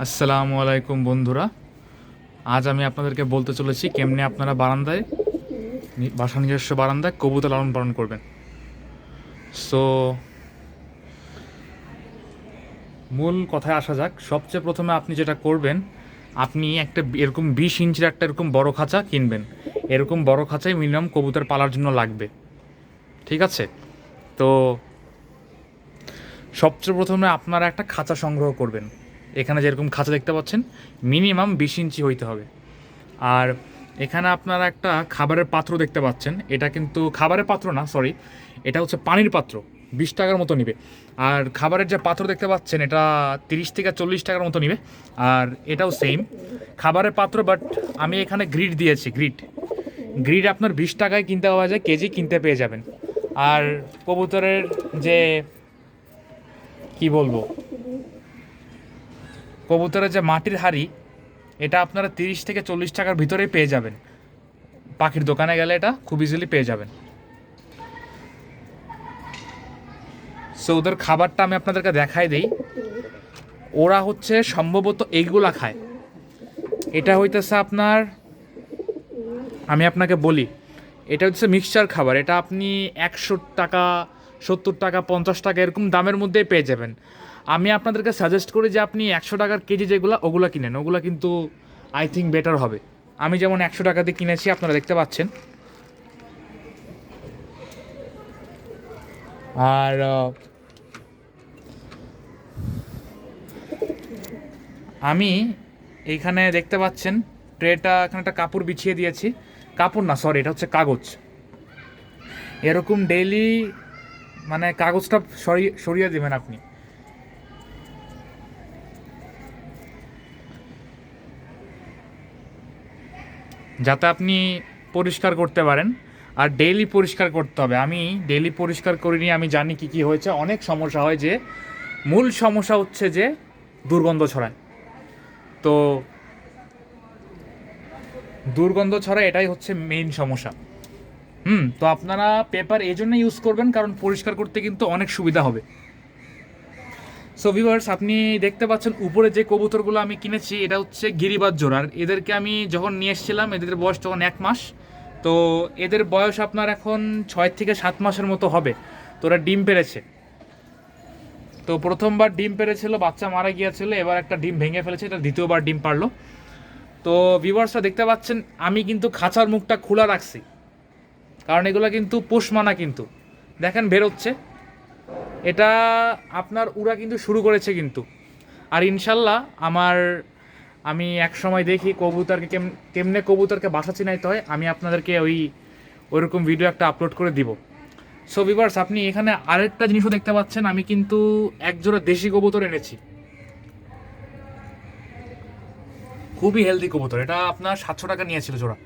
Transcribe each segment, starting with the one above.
আসসালামু আলাইকুম বন্ধুরা। আজ আমি আপনাদেরকে বলতে চলেছি কেমনে আপনারা বারান্দায় বাসা নিজস্ব বারান্দায় কবুতর লালন পালন করবেন। সো মূল কথায় আসা যাক। সবচেয়ে প্রথমে আপনি যেটা করবেন, আপনি একটা এরকম 20 ইঞ্চির একটা এরকম বড় খাঁচা কিনবেন। এরকম বড় খাঁচাই মিনিমাম কবুতর পালার জন্য লাগবে, ঠিক আছে? তো সবচেয়ে প্রথমে আপনারা একটা খাঁচা সংগ্রহ করবেন। এখানে যেরকম খাঁচা দেখতে পাচ্ছেন, মিনিমাম 20 ইঞ্চি হইতে হবে। আর এখানে আপনারা একটা খাবারের পাত্র দেখতে পাচ্ছেন। এটা কিন্তু খাবারের পাত্র না, সরি, এটা হচ্ছে পানির পাত্র। 20 টাকার মতো নিবে। আর খাবারের যে পাত্র দেখতে পাচ্ছেন, এটা 30 থেকে 40 টাকার মতো নিবে। আর এটাও সেম খাবারের পাত্র, বাট আমি এখানে গ্রিড দিয়েছি। গ্রিড আপনার 20 টাকায় কিনতে পাওয়া যায়, কেজি কিনতে পেয়ে যাবেন। আর কবুতরের যে কি বলবো, কবুতরের যে মাটির হাঁড়ি, এটা আপনারা 30 থেকে 40 টাকার ভিতরেই পেয়ে যাবেন। পাখির দোকানে গেলে এটা খুব ইজিলি পেয়ে যাবেন। সো ওদের খাবারটা আমি আপনাদেরকে দেখাই দিই। ওরা হচ্ছে সম্ভবত এইগুলা খায়। এটা হইতেছে আপনার, আমি আপনাকে বলি, এটা হচ্ছে মিক্সচার খাবার। এটা আপনি 100 টাকা, 70 টাকা, 50 টাকা এরকম দামের মধ্যেই পেয়ে যাবেন। আমি আপনাদেরকে সাজেস্ট করি যে আপনি 100 টাকার কেজি যেগুলো, ওগুলো কিনেন। ওগুলো কিন্তু আই থিঙ্ক বেটার হবে। আমি যেমন 100 টাকা দিয়ে কিনেছি, আপনারা দেখতে পাচ্ছেন। আর আমি এইখানে দেখতে পাচ্ছেন ট্রেটা, এখানে একটা কাপড় বিছিয়ে দিয়েছি। কাপড় না, সরি, এটা হচ্ছে কাগজ। এরকম ডেইলি মানে কাগজটা সরিয়ে দেবেন আপনি। যাতে আপনি পরিষ্কার করতে পারেন। আর ডেইলি পরিষ্কার করতে হবে। আমি ডেইলি পরিষ্কার করিনি, আমি জানি কি কি হয়েছে। অনেক সমস্যা হয়, যে মূল সমস্যা হচ্ছে যে দুর্গন্ধ ছড়ায়। তো দুর্গন্ধ ছড়ায়, এটাই হচ্ছে মেইন সমস্যা। তো আপনারা পেপার এই জন্য ইউজ করবেন, কারণ পরিষ্কার করতে কিন্তু অনেক সুবিধা হবে। সো ভিউয়ার্স, আপনি দেখতে পাচ্ছেন উপরে যে কবুতরগুলো আমি কিনেছি, এটা হচ্ছে গিরিবাজ জোড়ার। এদেরকে আমি যখন নিয়ে এসেছিলাম, এদের বয়স তখন 1 মাস। তো এদের বয়স আপনার এখন 6 থেকে 7 মাসের মতো হবে। তো ওরা ডিম পেড়েছে। তো প্রথমবার ডিম পেড়েছিল, বাচ্চা মারা গিয়েছিল। এবার একটা ডিম ভেঙে ফেলেছে, এটা দ্বিতীয়বার ডিম পারলো। তো ভিউয়ার্সরা দেখতে পাচ্ছেন, আমি কিন্তু খাঁচার মুখটা খোলা রাখছি, কারণ এগুলো কিন্তু পোষ মানা। কিন্তু দেখেন বেরোচ্ছে, এটা আপনার উড়া কিন্তু শুরু করেছে কিন্তু। আর ইনশাল্লাহ আমি এক সময় দেখি কবুতরকে কেমনে কবুতরকে বাসা চিনাইতে হয়, আমি আপনাদেরকে ওইরকম ভিডিও একটা আপলোড করে দিব। সো ভিউয়ার্স, আপনি এখানে আরেকটা জিনিসও দেখতে পাচ্ছেন। আমি কিন্তু এক জোড়া দেশি কবুতর এনেছি, খুবই হেলদি কবুতর। এটা আপনার 700 টাকা নিয়েছিল জোড়া।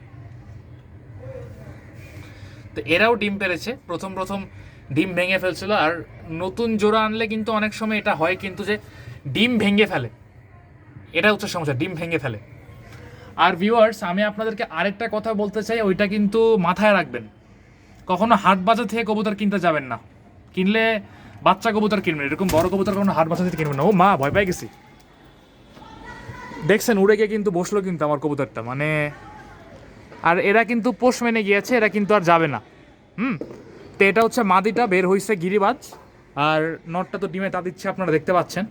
তো এরাও ডিম পেরেছে। প্রথম প্রথম ডিম ভেঙে ফেলছিল। আর নতুন জোড়া আনলে কিন্তু অনেক সময় এটা হয় কিন্তু, যে ডিম ভেঙে ফেলে। এটা হচ্ছে সমস্যা, ডিম ভেঙে ফেলে। আর ভিউয়ার্স, আমি আপনাদেরকে আরেকটা কথা বলতে চাই, ওইটা কিন্তু মাথায় রাখবেন। কখনো হাট বাজার থেকে কবুতর কিনতে যাবেন না। কিনলে বাচ্চা কবুতর কিনবেন, এরকম বড় কবুতর কখনো হাট বাজার থেকে কিনবেন না। ও মা, ভয় পাই গেছি। দেখছেন উড়ে গিয়ে কিন্তু বসলো কিন্তু আমার কবুতরটা, মানে। আর এরা কিন্তু পোষ মেনে গিয়েছে, এরা কিন্তু আর যাবে না। হুম তো এটা হচ্ছে মাদিটা, বের হয়েছে গিরিবাজ। আর নটটা তো ডিমে তা দিচ্ছে, আপনারা দেখতে পাচ্ছেন।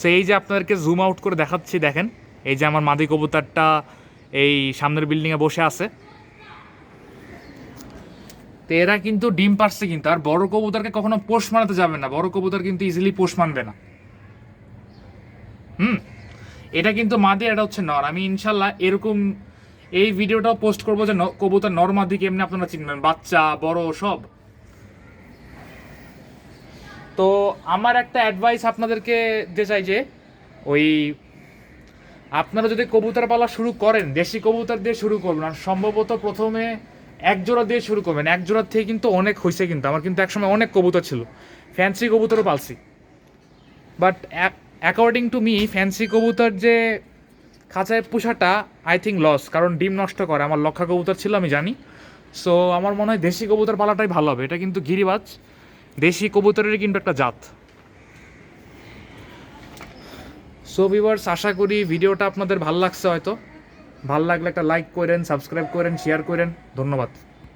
সেই যে আপনাদেরকে জুম আউট করে দেখাচ্ছি, দেখেন। এই যে আমার মাদি কবুতরটা এই সামনের বিল্ডিংয়ে বসে আছে। তো এরা কিন্তু ডিম পারছে কিন্তু। আর বড় কবুতরকে কখনো পোষ মানাতে যাবেন না, বড় কবুতর কিন্তু ইজিলি পোষ মানবে না। হুম এটা কিন্তু মাদি, এটা হচ্ছে নর। আমি ইনশাল্লাহ এরকম এই ভিডিওটাও পোস্ট করবো, যে কবুতর নর মাদি কেমনি আপনারা চিনবেন, বাচ্চা বড় সব। তো আমার একটা অ্যাডভাইস আপনাদেরকে দিতে চাই, যে ওই আপনারা যদি কবুতর পালা শুরু করেন, দেশি কবুতর দিয়ে শুরু করবেন। আর সম্ভবত প্রথমে এক জোড়া দিয়ে শুরু করবেন। এক জোড়ার থেকে কিন্তু অনেক হয়েছে কিন্তু। আমার কিন্তু একসময় অনেক কবুতর ছিল, ফ্যান্সি কবুতরও পালছি। But according to me, fancy কবুতর যে খাঁচায় পোষাটা আই থিঙ্ক লস, কারণ ডিম নষ্ট করে। আমার লক্ষা কবুতর ছিল, আমি জানি। সো আমার মনে হয় দেশি কবুতর পালাটাই ভালো হবে। এটা কিন্তু গিরিবাজ, দেশি কবুতরের কিন্তু একটা জাত। সো ভিউয়ার্স, আশা করি ভিডিওটা আপনাদের ভালো লাগছে। হয়তো ভালো লাগলে একটা লাইক করেন, সাবস্ক্রাইব করেন, শেয়ার করেন। ধন্যবাদ।